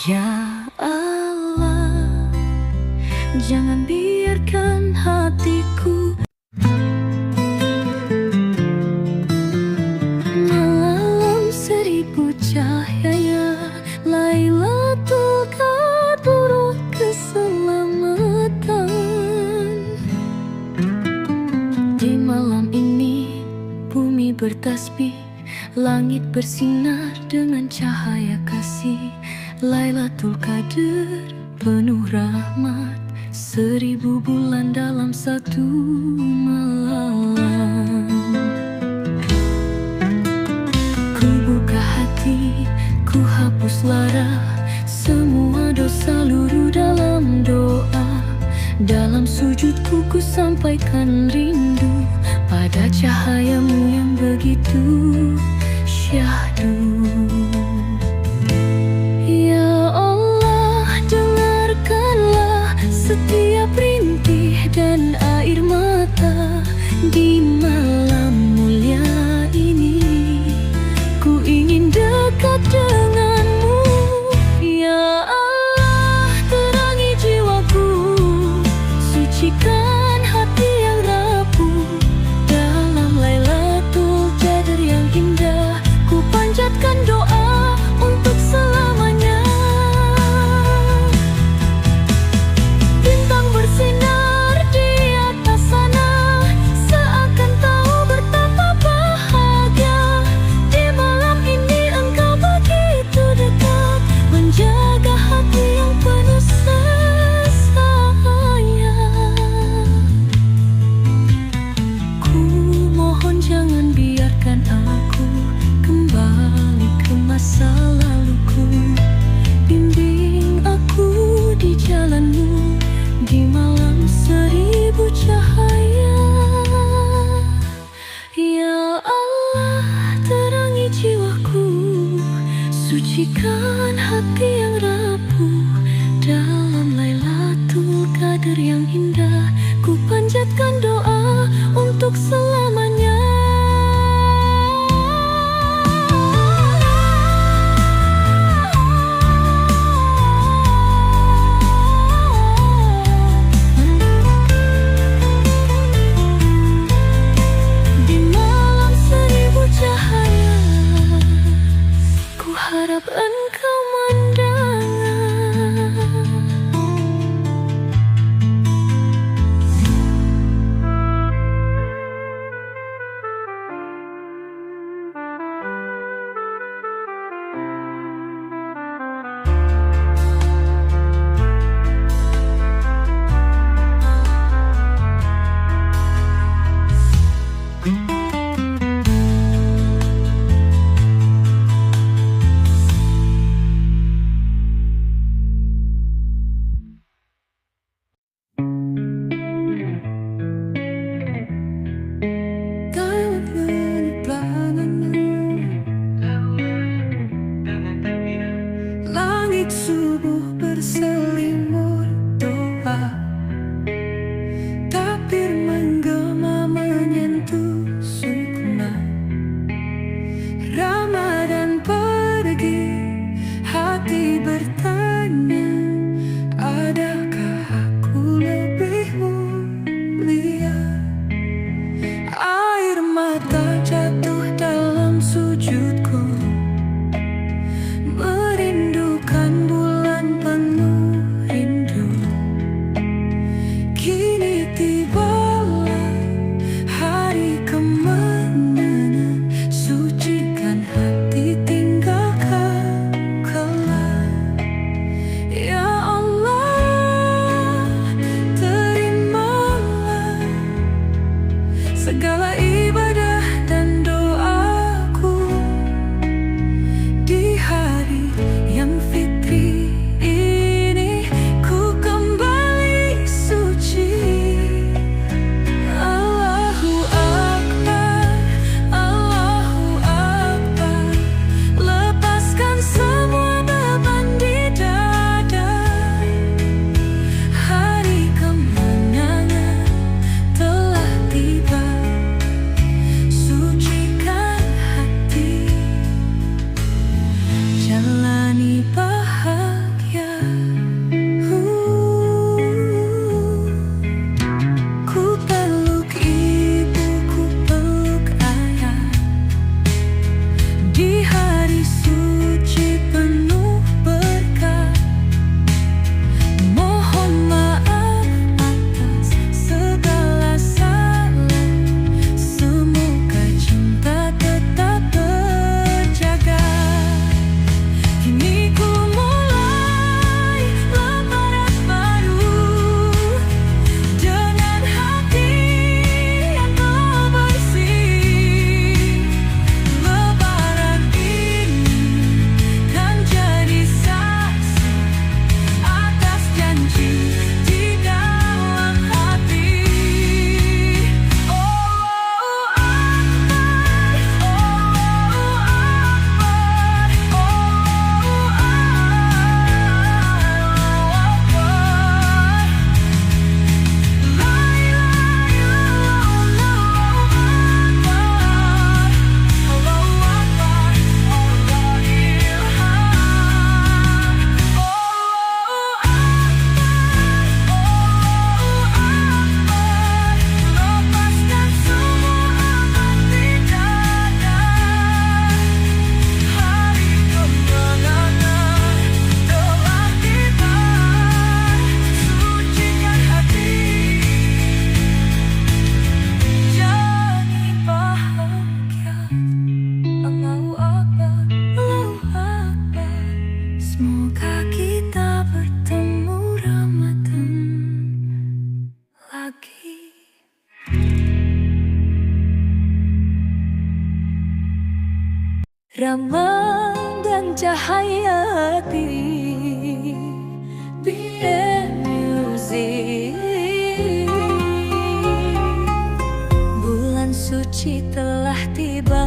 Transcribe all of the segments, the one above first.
Ya Allah, jangan biarkan hatiku malam seribu cahaya. Lailatul Qadar keselamatan. Di malam ini bumi bertasbih, langit bersinar dengan cahaya kasih. Lailatul Qadar penuh rahmat, 1000 bulan dalam satu malam. Ku buka hati, ku hapus lara, semua dosa luruh dalam doa. Dalam sujudku ku sampaikan rindu pada cahayamu yang begitu syahdu. Ya Allah, dengarkanlah setiap rintih dan air mata. Di malam mulia ini ku ingin dekat denganmu. Ya Allah, terangi jiwaku, sucikan hati yang rapuh. Dalam Lailatul Qadar yang indah, ku panjatkan doa untuk selamanya. Bintang bersinar di atas sana, seakan tahu betapa bahagia. Di malam ini engkau begitu dekat, menjaga hati yang penuh sayang. Ku mohon jangan biarkan aku kembali ke masa laluku. Bimbing aku di jalanmu di malam 1000 cahaya. Ya Allah, terangi jiwaku, sucikan hati yang rapuh. Dalam Lailatul Qadar yang indah, ku panjatkan doa untuk selamanya. Di malam 1000 cahaya, ku harap engkau mendengar. Langit subuh berselimut doa, takbir menggema menyentuh sukma. Ramadan pergi, hati bertanya, adakah aku lebih mulia? Air mata jatuh dalam sujudku, merindukan bulan penuh rindu. Kini tibalah hari kemenangan, sucikan hati tinggalkan kelak. Semoga kita bertemu Ramadan lagi. Ramadan cahaya hati, BM Music. Bulan suci telah tiba,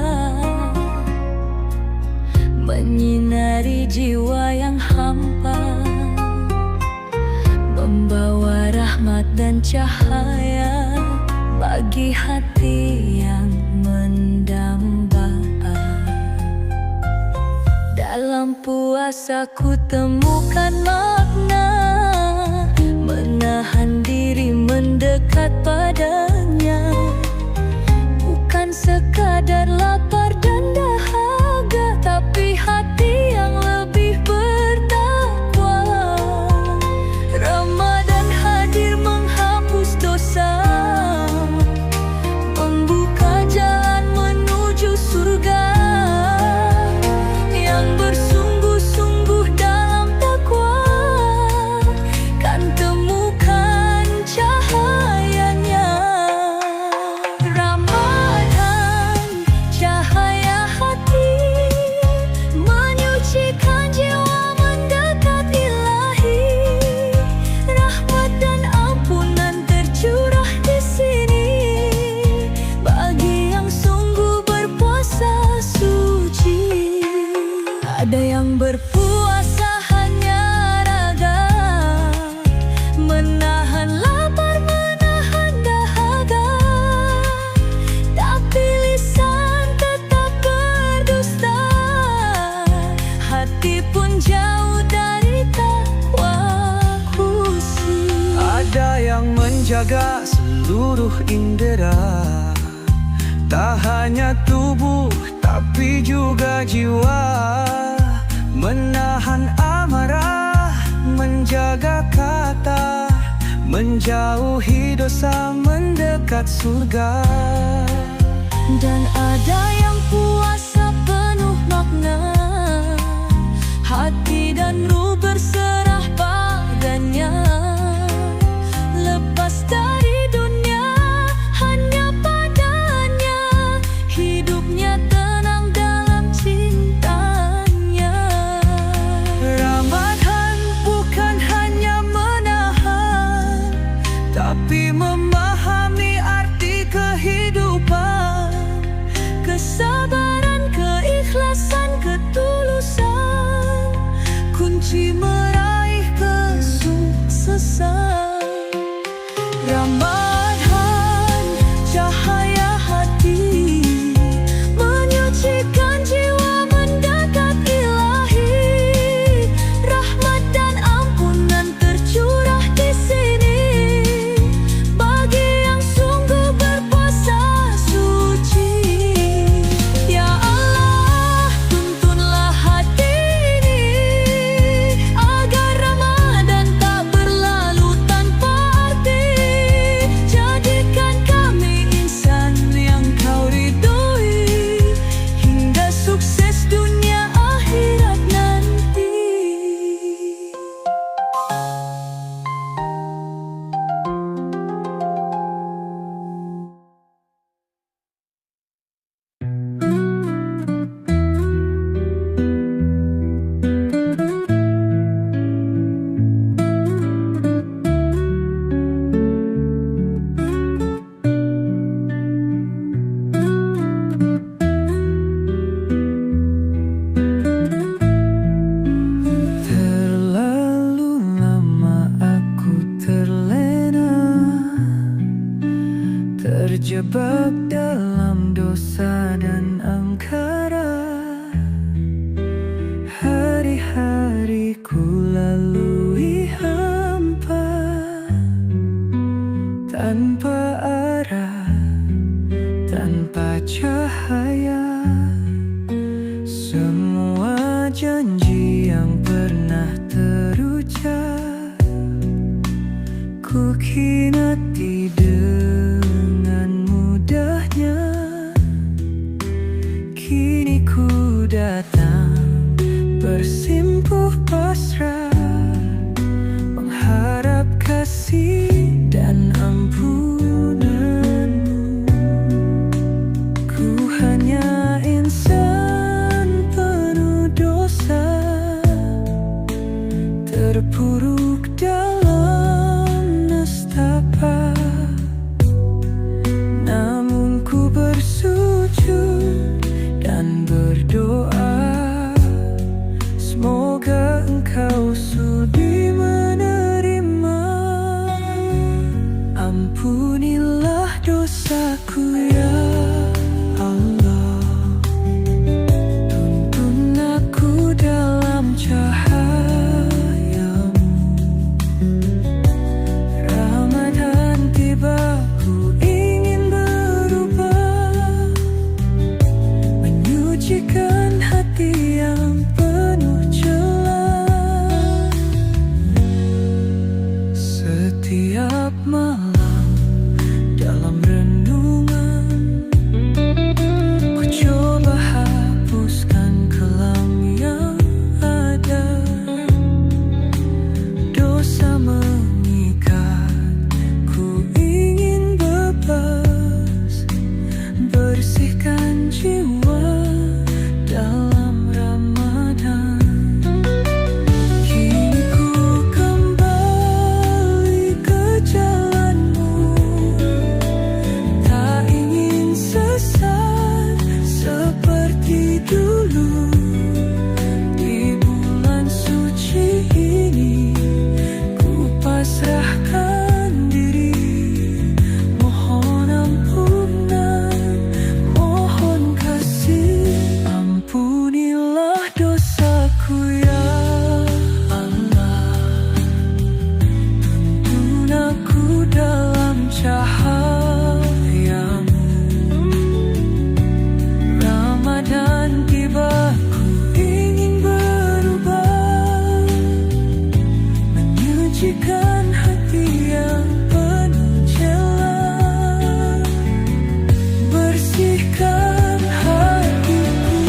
menyinari jiwa yang hampa, membawa rahmat dan cahaya bagi hati yang mendamba. Dalam puasa ku temukan makna, menahan diri mendekat padanya, bukan sekadar lapar dan dahaga, tapi hati yang lebih bertakwa. Ramadan hadir menghapus dosa, membuka jalan menuju surga. Yang bersungguh-sungguh dalam takwa kan temukan cahayanya. Ramadan cahaya hati, menyucikan jiwa mendekat Ilahi. Rahmat dan ampunan tercurah di sini bagi yang sungguh berpuasa suci. Ada yang berpuasa hanya raga, menahan lapar, menahan dahaga, tapi lisan tetap berdusta, hati pun jauh dari takwa khusyuk. Ada yang menjaga seluruh indera, tak hanya tubuh tapi juga jiwa, menahan amarah, menjaga kata, menjauhi dosa, mendekat surga. Dan ada yang puasa penuh makna, hati dan ruh berserah padanya, lepas dari dunia hanya padanya, hidupnya tenang dalam cintanya. Ramadan bukan hanya menahan, tapi memahami arti kehidupan, Kesabaran, keikhlasan, ketulusan, kunci meraih kesuksesan. Ramadan cahaya hati, menyucikan jiwa mendekat Ilahi. Rahmat dan ampunan tercurah di sini bagi yang sungguh berpuasa suci. Ya Allah, tuntunlah hati ini agar Ramadan tak berlalu tanpa arti. Jadikan kami insan yang Kau ridhoi, hingga sukses dunia akhirat nanti. Terlalu lama aku terlena, terjebak dalam dosa dan angkara. Hari-hariku lalui hampa, tanpa arah, tanpa cahaya. Semua janji yang pernah terucap ku khianati dengan mudahnya. Kini ku datang bersimpuh terpuruk dalam nestapa. Namun ku bersujud dan berdoa, semoga Engkau sudi menerima. Ampunilah dosaku ya Allah, tuntun aku dalam cahayamu. Ramadan tiba, ku ingin berubah, menyucikan hati yang penuh celah. Setiap malam dalam renungan, ku coba hapuskan kelam yang ada. Dosa mengikat, ku ingin bebas, bersihkan jiwa dalam Ramadan. Kini ku kembali ke jalanmu, tak ingin sesat seperti dulu. Di bulan suci ini, ku pasrahkan diri, mohon ampunan, mohon kasih. Ampunilah dosaku ya Allah, tuntun aku dalam cahayamu. Ramadan tiba, ku ingin berubah, menyucikan hati yang penuh celah. Bersihkan hatiku,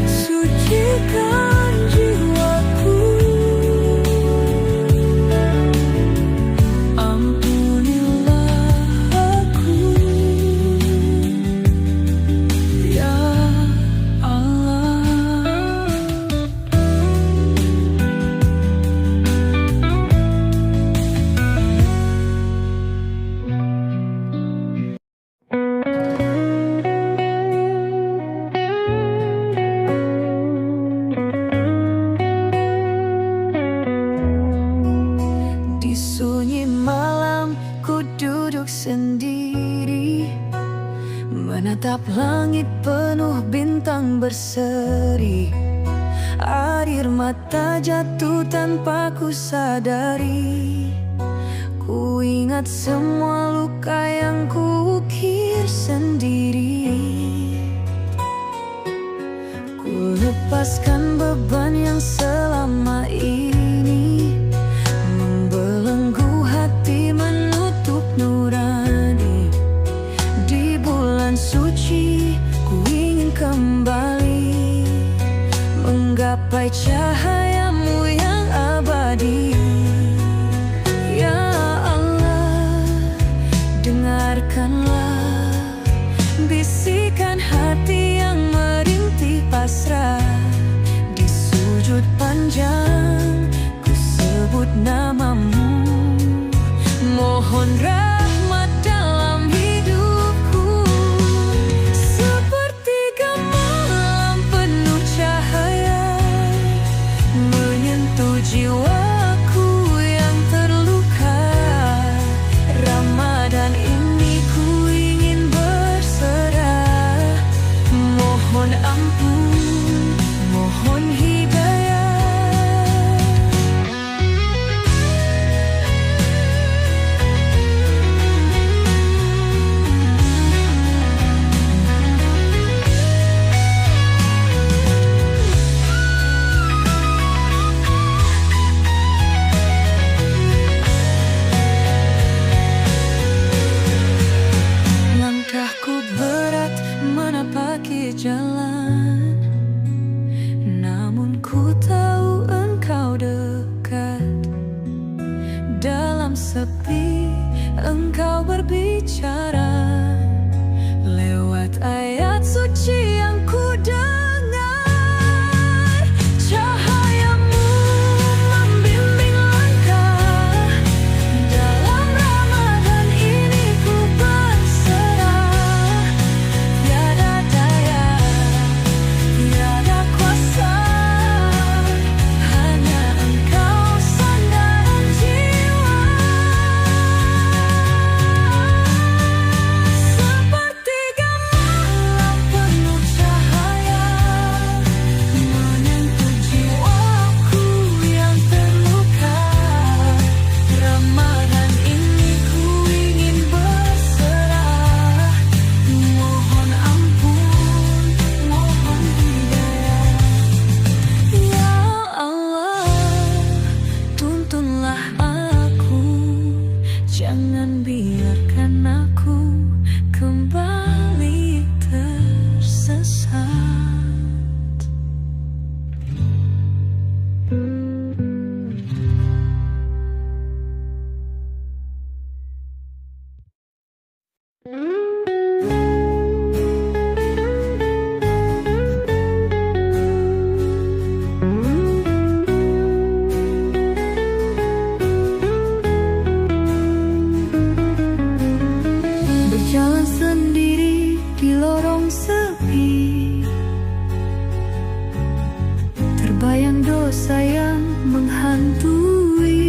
sucikan jiwaku. Ampunilah aku ya Allah. Di sunyi malam, ku duduk sendiri, menatap langit penuh bintang berseri. Air mata jatuh tanpa ku sadari, ku ingat semua luka yang ku ukir sendiri. Ku lepaskan beban yang selama ini membelenggu hati, menutup nurani. Di bulan suci, ku ingin kembali menggapai cahayamu yang abadi. Ya Allah, dengarkanlah bisikan hati yang merintih pasrah. Di sujud panjang, ku sebut namamu, mohon rahmat dalam hidupku. Sepertiga malam penuh cahaya, menyentuh jiwaku yang terluka. Ramadan ini ku ingin berserah, mohon ampun, mohon hidayah. dosa yang menghantui.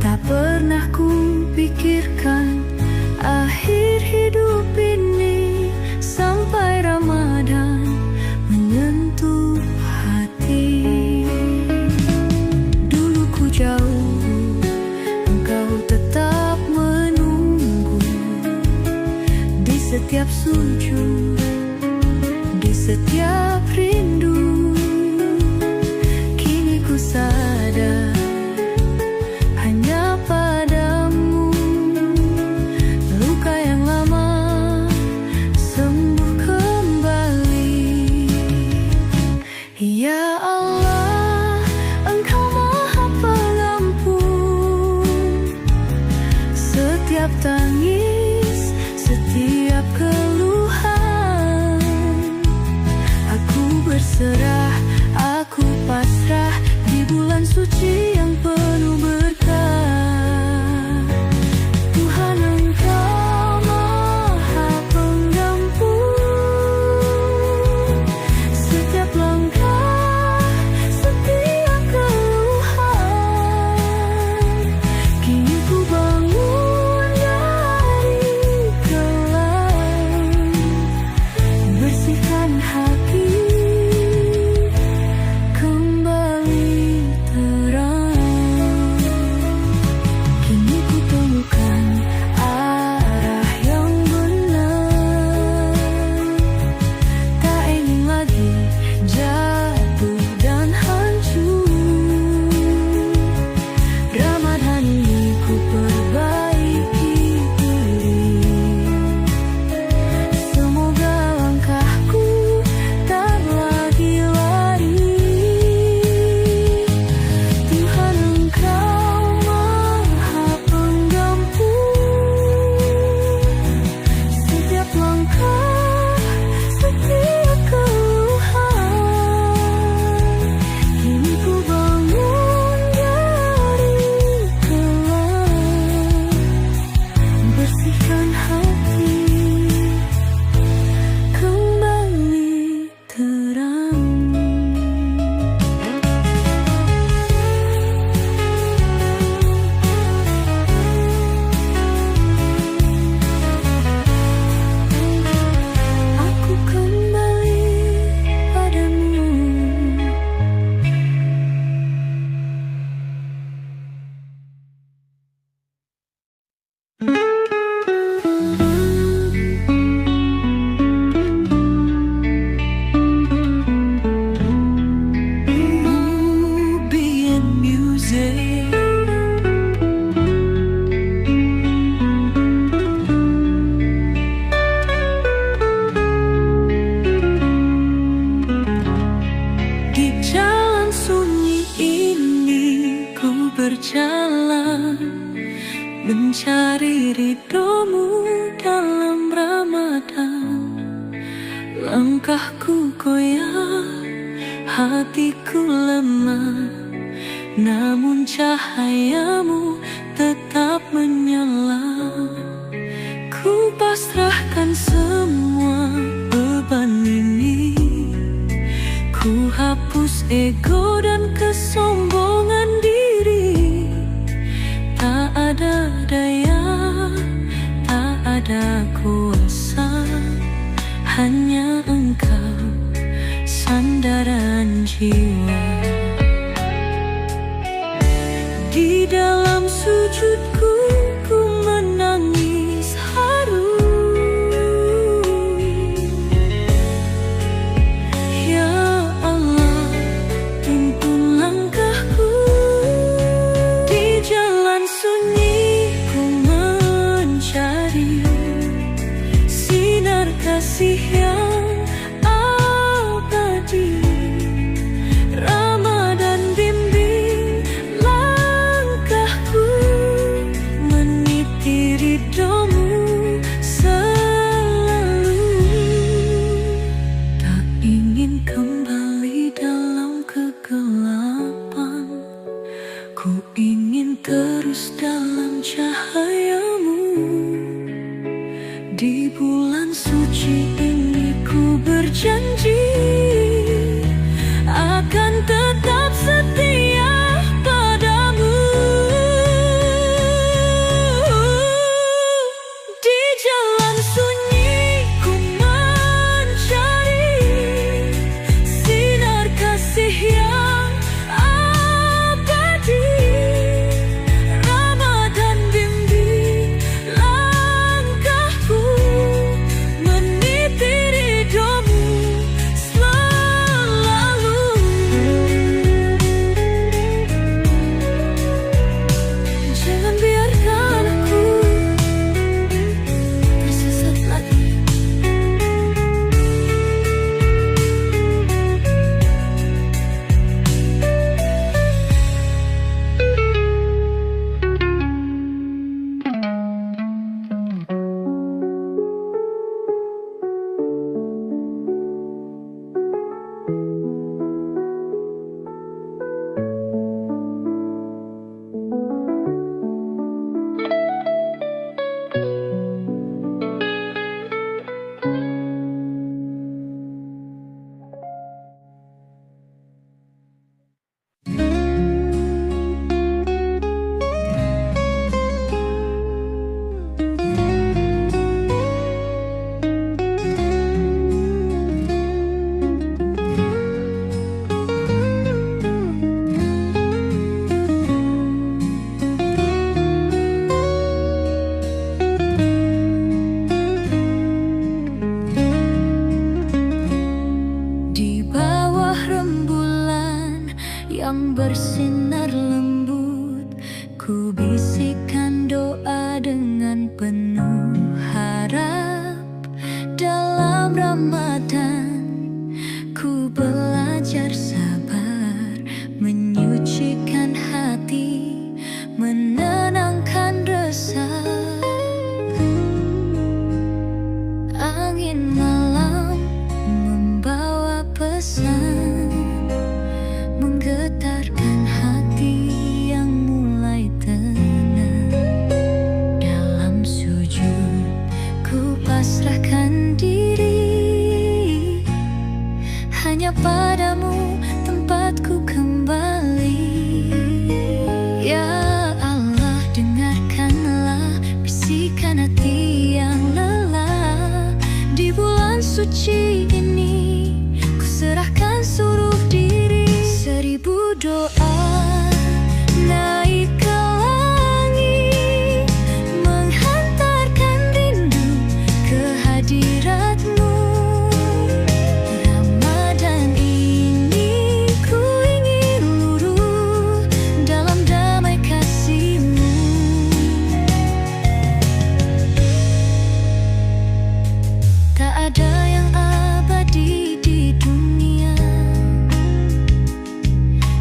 Tak pernah ku pikirkan akhir hidup ini, sampai Ramadan menyentuh hati. Dulu ku jauh, engkau tetap menunggu di setiap sujud, di setiap rindu. Kini ku sadar hanya padamu luka yang lama sembuh kembali. Ya Allah, Engkau Maha Pengampun setiap tangis, setiap keluhan. Aku berserah, aku pasrah di bulan suci yang penuh berkah. Tuhan, Engkau Maha Pengampun setiap langkah, setiap keluhan. Kini ku bangun dari kelam, bersihkan hati, kembali terang. Kini ku temukan arah yang benar, tak ingin lagi jatuh dan hancur. Ramadan ini ku perbaiki diri, semoga langkahku tak lagi lari. Tuhan, Engkau Maha Pengampun setiap langkah, setiap keluhan. Kini ku bangun dari kelam, bersihkan hati, kembali terang. Aku kembali padamu. Movie and music. Di jalan sunyi ini ku berjalan, mencari ridhomu dalam Ramadan. Langkahku goyah, hatiku lemah, namun cahayamu tetap menyala. Ku pasrahkan semua beban ini, ku hapus ego dan kesombongan diri. Tak ada daya, tak ada kuasa, hanya Engkau sandaran jiwa. Di dalam sujudku ku menangis haru. Ya Allah, tuntun langkahku. Di jalan sunyi ku mencari sinar kasih yang abadi. Ramadan bimbing langkahku, meniti ridhomu selalu. Tak ingin kembali dalam kegelapan, ku ingin terus dalam cahayamu. Di bulan suci ini ku berjanji, yang bersinar lembut. Ku bisikan doa dengan penuh harap. Dalam Ramadan ku belajar sabar, menyucikan hati, menenangkan resah. Angin malam membawa pesan, menggetarkan hati yang mulai tenang. Dalam sujud ku pasrahkan diri, hanya padamu tempatku kembali. Ya Allah, dengarkanlah bisikan hati yang lelah. Di bulan suci ini ku serahkan seluruh diri. 1000 doa naik ke langit, menghantarkan rindu ke hadiratmu. Ramadan ini ku ingin luruh dalam damai kasih-Mu. Tak ada yang abadi di dunia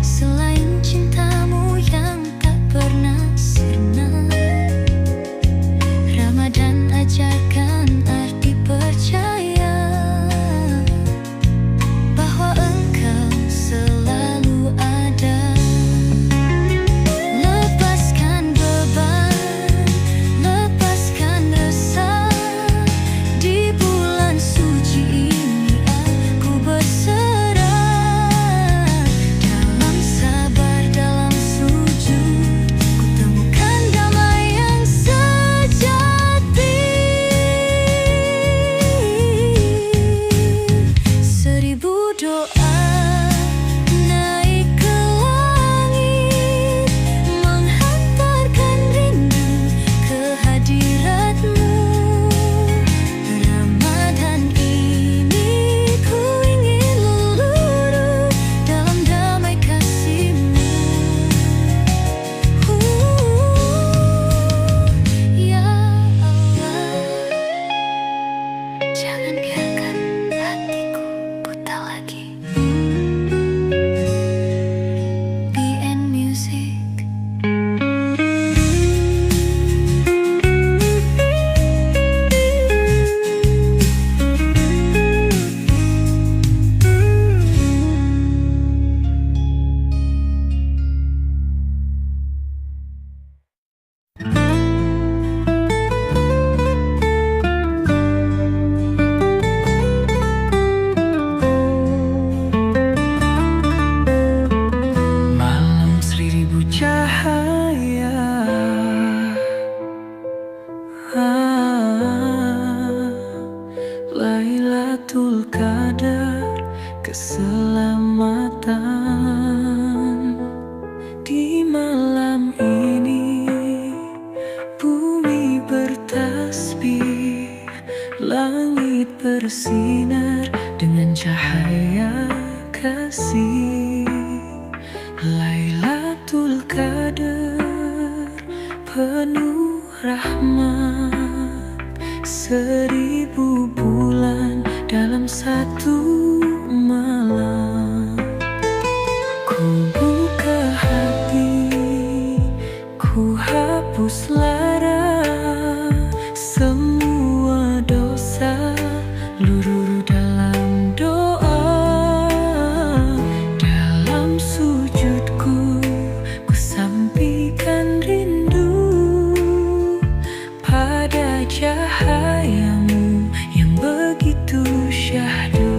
selain cintamu yang tak pernah sirna. Ramadan ajarkan arti percaya bahwa Engkau selalu ada. Lepaskan beban, lepaskan resah. Di bulan suci ini aku berserah. Dalam sabar, dalam sujud, ku temukan damai yang sejati. 1000 doa naik ke langit, menghantarkan rindu ke hadirat-Mu. Ramadan ini ku ingin luruh dalam damai kasih-Mu. Ya Allah, jangan biarkan hatiku buta lagi. BN Music. Malam 1000 cahaya, Lailatul Qadar, keselamatan. Di malam ini bumi bertasbih, langit bersinar dengan cahaya kasih. Lailatul Qadar penuh rahmat, 1000 bulan dalam satu malam. Ku buka hati, ku hapus lara, semua dosa luruh dalam doa. Dalam sujudku ku sampaikan rindu pada cahaya-Mu yang begitu syahdu.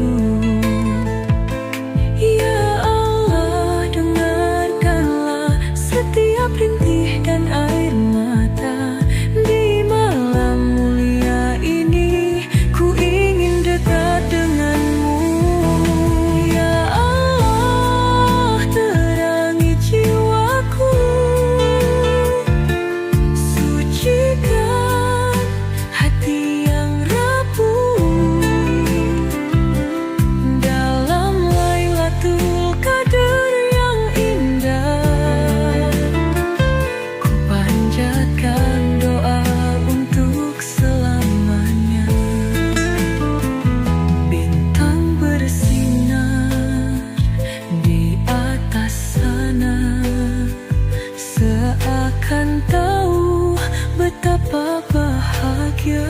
bahagia.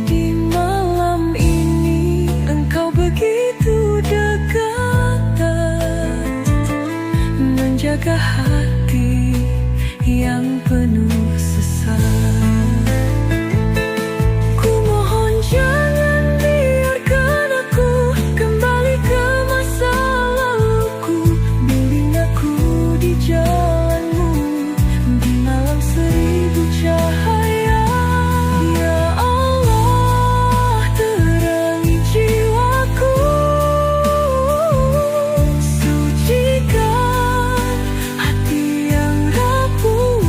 Di malam ini engkau begitu dekat, menjaga hati yang penuh sesak. Ku mohon jangan biarkan aku kembali ke masa laluku. Bimbing aku di jalanmu di malam seribu cahaya. Ya Allah, terangi jiwaku, sucikan hati yang rapuh.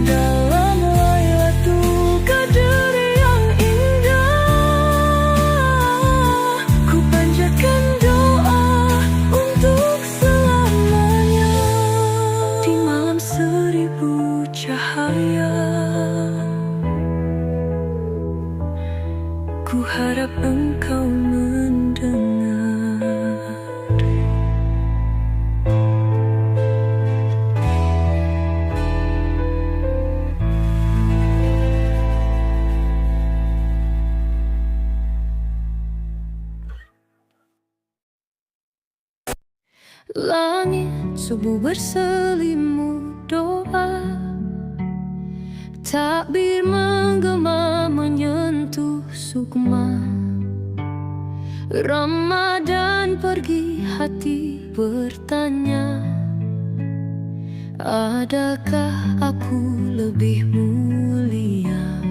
Dalam Lailatul Qadar yang indah, ku panjatkan doa untuk selamanya. Di malam seribu cahaya, ku harap engkau mendengar. Langit subuh berselimut doa, takbir menggema menyentuh sukma. Ramadan pergi, hati bertanya, adakah aku lebih mulia?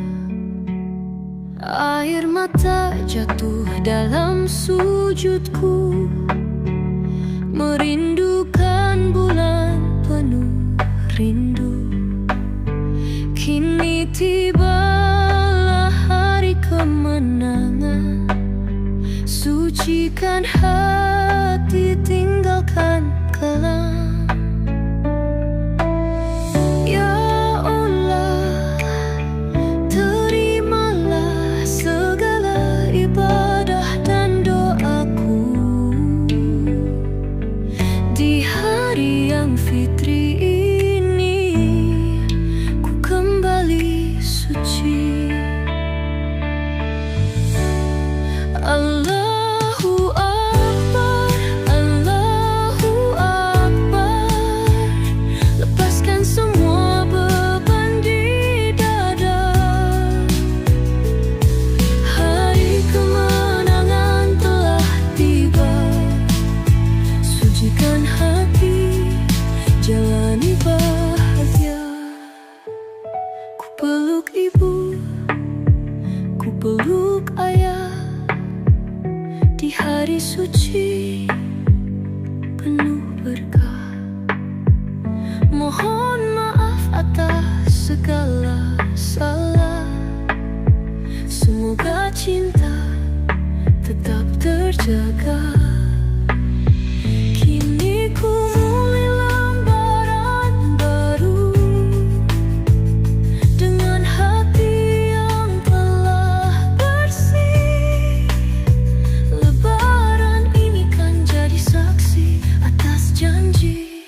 Air mata jatuh dalam sujudku, merindukan bulan penuh rindu. Kini tibalah hari kemenangan, sucikan hati, tinggalkan kelam. Ya Allah, terimalah segala ibadah dan doaku. Di hari yang fitri ini, ku kembali suci. Allahu Akbar, Allahu Akbar. Lepaskan semua beban di dada. Hari kemenangan telah tiba, sucikan hati, jalani bahagia. Ku peluk ibu, ku peluk ayah, di hari suci penuh berkah. Mohon maaf atas segala salah, semoga cinta tetap terjaga. Kini ku mulai lembaran baru, dengan hati yang telah bersih. Lebaran ini kan jadi saksi atas janji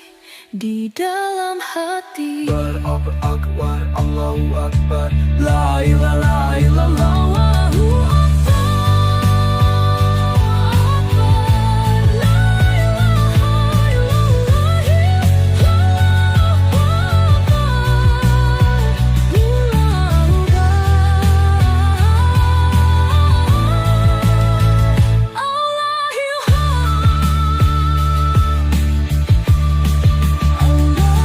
di dalam hati. Akbar, Akbar, Allahu Akbar, la ilaha illallah, Allahu Akbar, la ilaha illallah, Allahu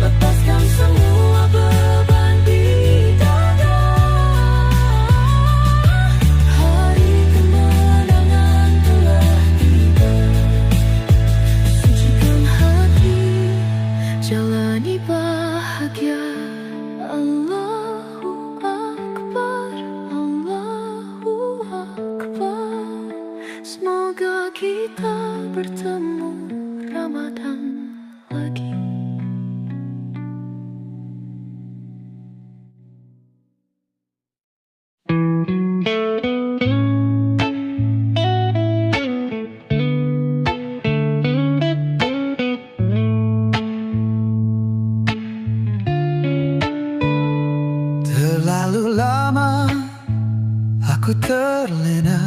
lepaskan semua beban di dada. Hari kemenangan telah tiba, sucikan hati, jalani bahagia. Allahu Akbar, Allahu Akbar. Semoga kita bertemu Ramadan lagi. Terlalu lama aku terlena,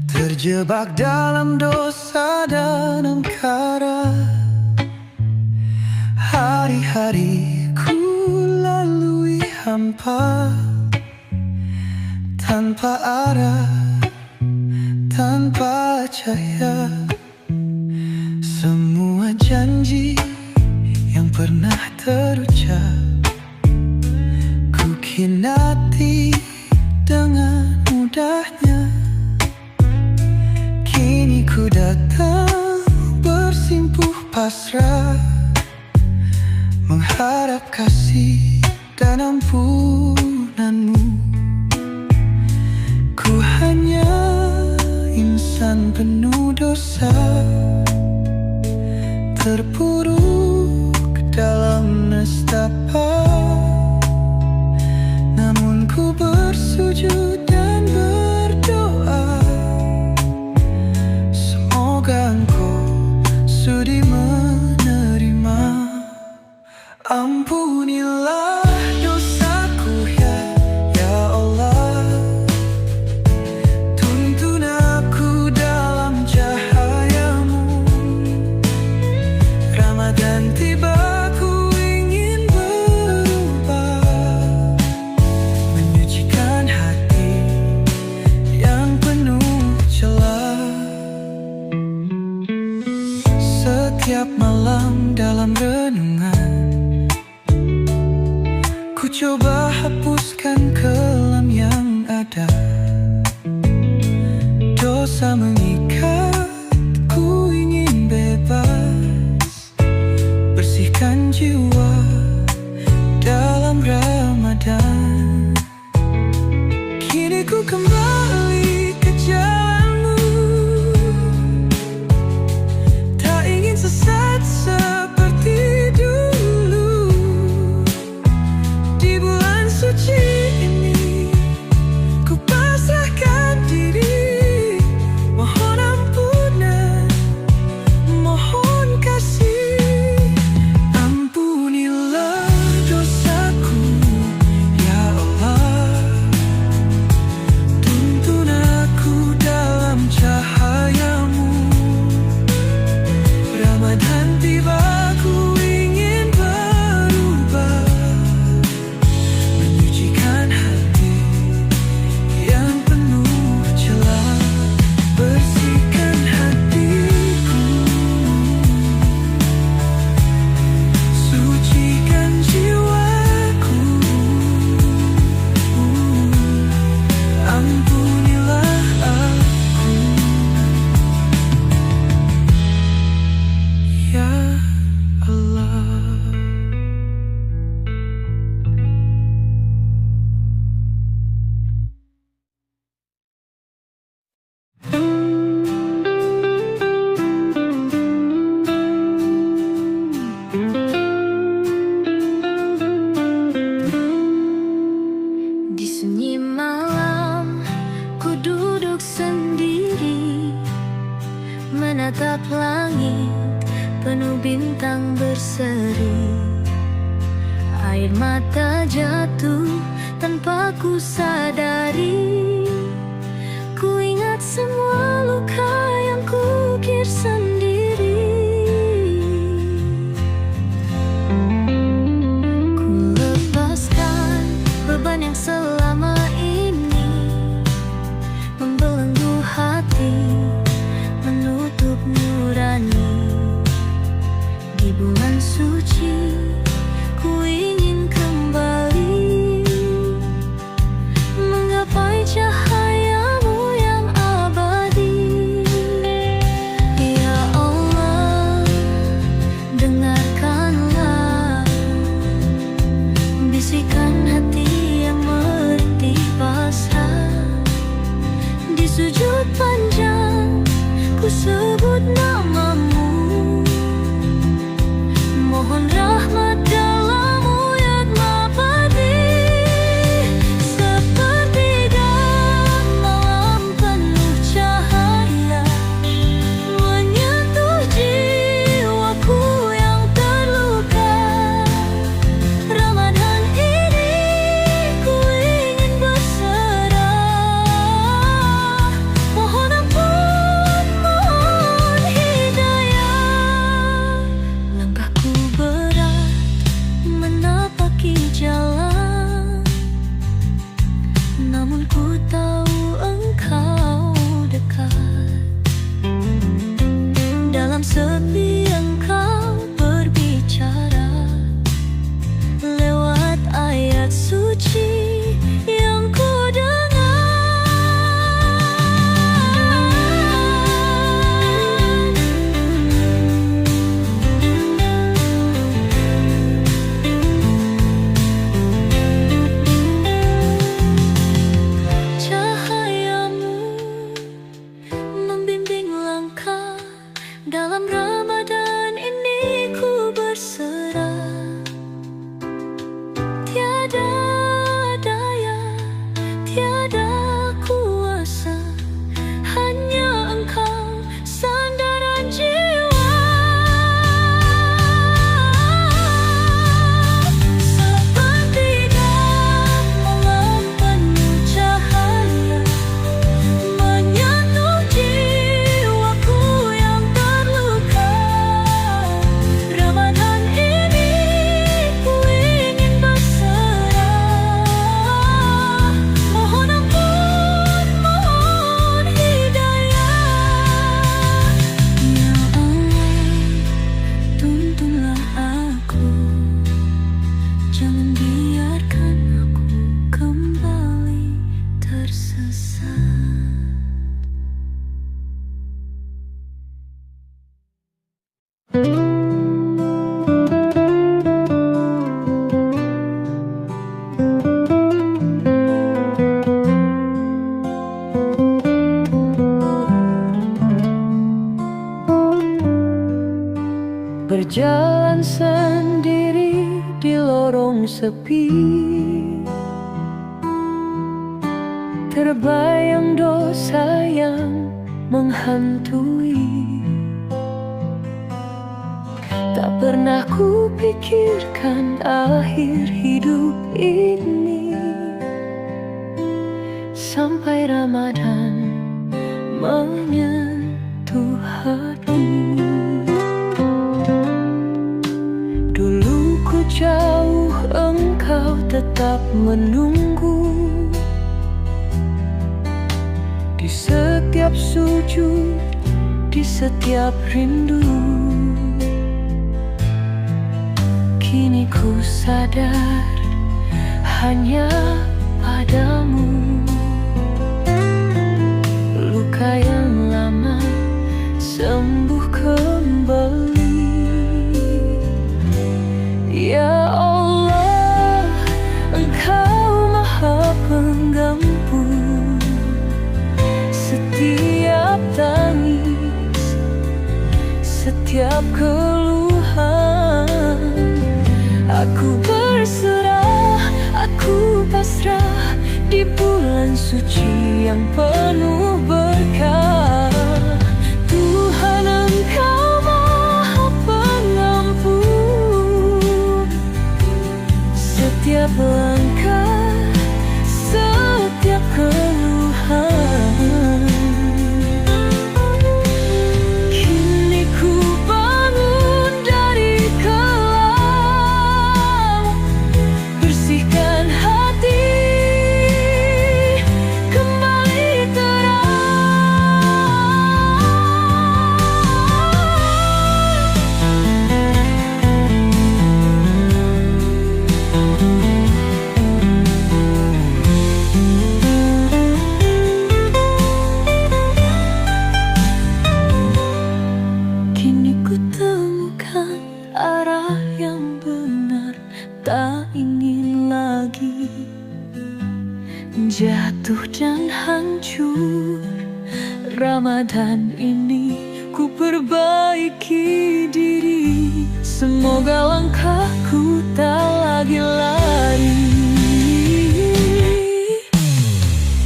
terjebak dalam dosa dan angkara. Hari-hari ku lalui hampa, tanpa arah, tanpa cahaya. Semua janji yang pernah terucap ku khianati dengan mudahnya. Kini ku datang bersimpuh pasrah, mengharap kasih dan ampunanmu. Ku hanya insan penuh dosa, terpuruk dalam nestapa. Namun ku bersujud dan berdoa, semoga Engkau sudi menerima. Ampunilah dosaku ya Allah, tuntun aku dalam cahayamu. Ramadan tiba, ku ingin berubah, menyucikan hati yang penuh celah. Setiap malam dalam renungan ku coba hapuskan kelam yang ada. Dosa mengikat, ku ingin bebas, bersihkan jiwa dalam Ramadan. Kini ku kembali ke jalanmu, tak ingin sesat seperti dulu. Di bulan suci ini ku pasrahkan diri, mohon ampunan, mohon kasih. Ampunilah dosaku ya Allah, tuntun aku dalam cahayamu. Ramadan tiba, ku ingin berubah, menyucikan hati yang penuh celah. Bersihkan hatiku, sucikan jiwaku. Ampunilah aku ya Allah. Di sunyi malam, ku duduk sendiri, menatap langit penuh bintang berseri. Air mata jatuh tanpa ku sadari, ku ingat semua luka yang ku ukir sendiri. Ku lepaskan beban yang selama ini membelenggu hati, menutup nurani. Di bulan suci ku ingin kembali menggapai cahayamu yang abadi. Ya di lorong sepi, terbayang dosa yang menghantui. Tak pernah kupikirkan akhir hidup ini, sampai Ramadan menyentuh hati. Dulu ku jauh, engkau tetap menunggu. Di setiap sujud, di setiap rindu. Kini ku sadar hanya padamu luka yang lama sembuh kembali. Ya Allah, Engkau Maha Penggampun setiap tangis, setiap keluhan. Aku berserah, aku pasrah di bulan suci yang penuh berkah. Tuhan, Engkau Maha Pengampun setiap langkah, setiap keluhan. Kini ku bangun dari kelam, bersihkan hati, kembali kini ku temukan arah yang benar, tak ingin lagi jatuh dan hancur. Ramadan ini ku perbaiki diri, semoga langkahku tak lagi lari.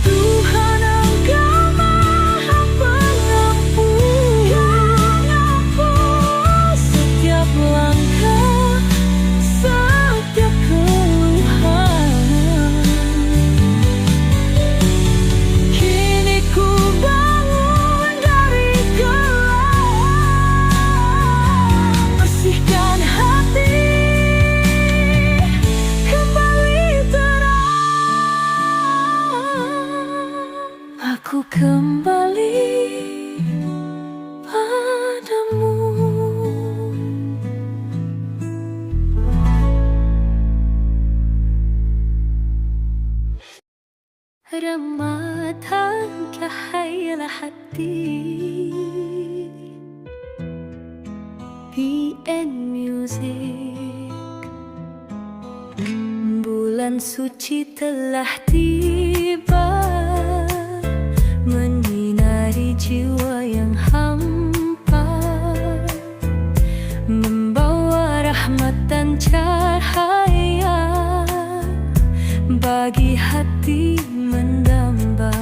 Tuhan, Engkau Maha Pengampun setiap langkah, setiap keluhan. Kini ku bangun dari kelam, bersihkan hati, kembali terang. Aku kembali padamu. Ramadan kahayal hati, PN Music. Bulan suci telah tiba, menyinari jiwa yang hampa, membawa rahmat dan cahaya bagi hati mendamba.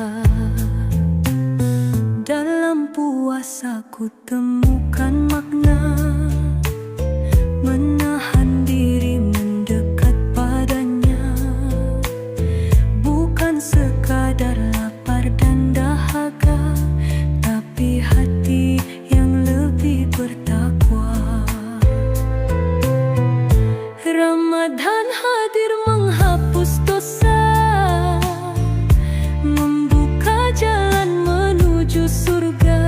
Dalam puasa ku temukan makna, menahan diri mendekat padanya, bukan sekadar lapar dan dahaga, tapi hati yang lebih bertakwa. Ramadan hadir menghapus dosa, membuka jalan menuju surga.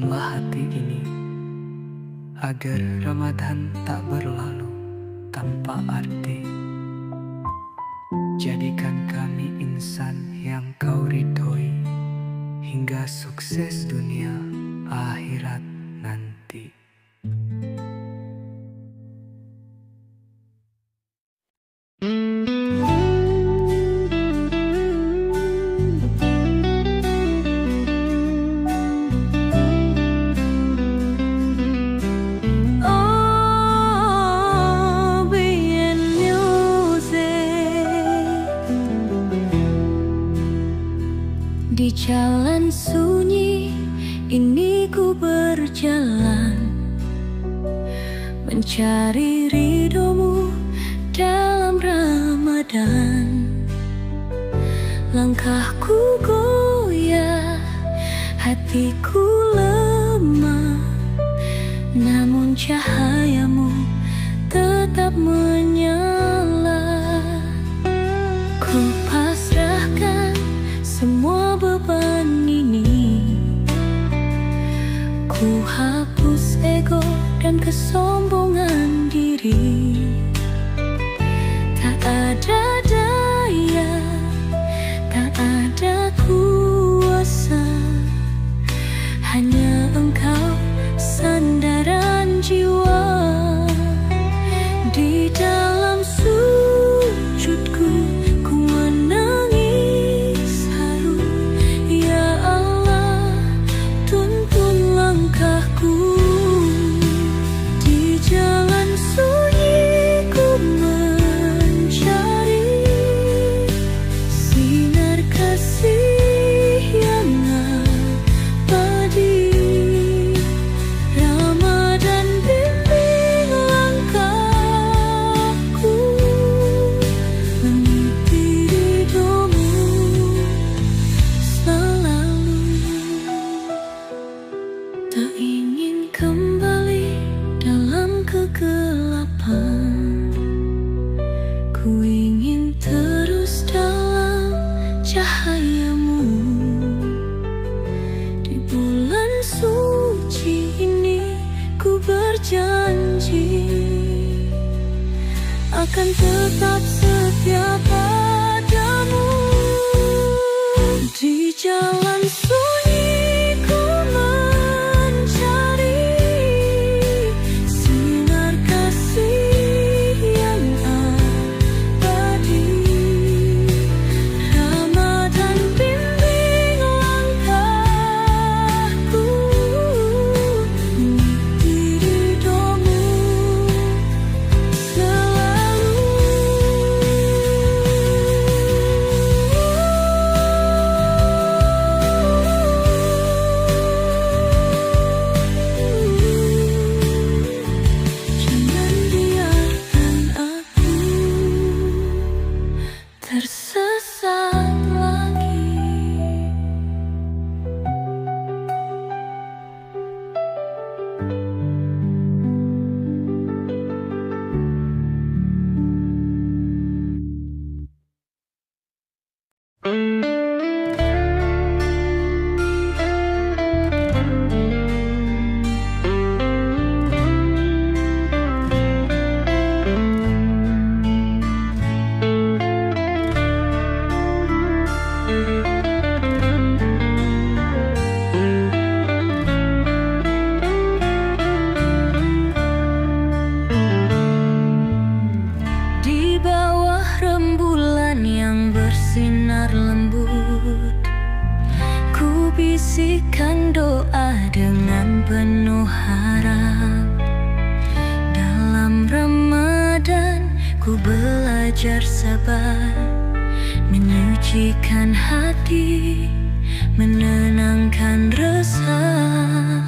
Tuntunlah hati ini agar Ramadan tak berlalu tanpa arti. Jadikan kami insan yang kau ridhoi hingga sukses dunia akhirat nanti. Di jalan sunyi ini ku berjalan, mencari ridhomu dalam Ramadan. Langkahku goyah, hatiku lemah, namun cahayamu tetap menyala. Ku pasrahkan semua beban ini, ku hapus ego dan kesombongan diri. Tak ada daya, tak ada kuasa, hanya Engkau sandaran jiwa. Di dalam sujudku ku menangis haru, ya Allah tuntun langkahku. Di jalan sunyi ku mencari sinar kasih yang abadi. Ramadan bimbing langkahku, meniti ridhomu selalu. Tak ingin kembali dalam kegelapan, ku ingin terus dalam cahayamu. Di bulan suci ini ku berjanji akan tetap setia padamu. Di jalan sunyi ku mencari sinar kasih yang abadi. Ramadan bimbing langkahku, meniti ridhomu selalu. Jangan biarkan aku tersesat lagi. Di bawah rembulan yang bersinar lembut, ku bisikkan doa dengan penuh harap. Dalam Ramadan ku belajar sabar, menyucikan hati, menenangkan resah.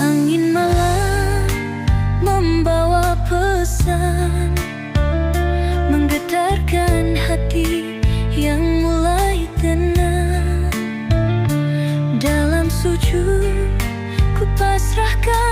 Angin malam membawa pesan, menggetarkan hati yang mulai tenang. Dalam sujud ku pasrahkan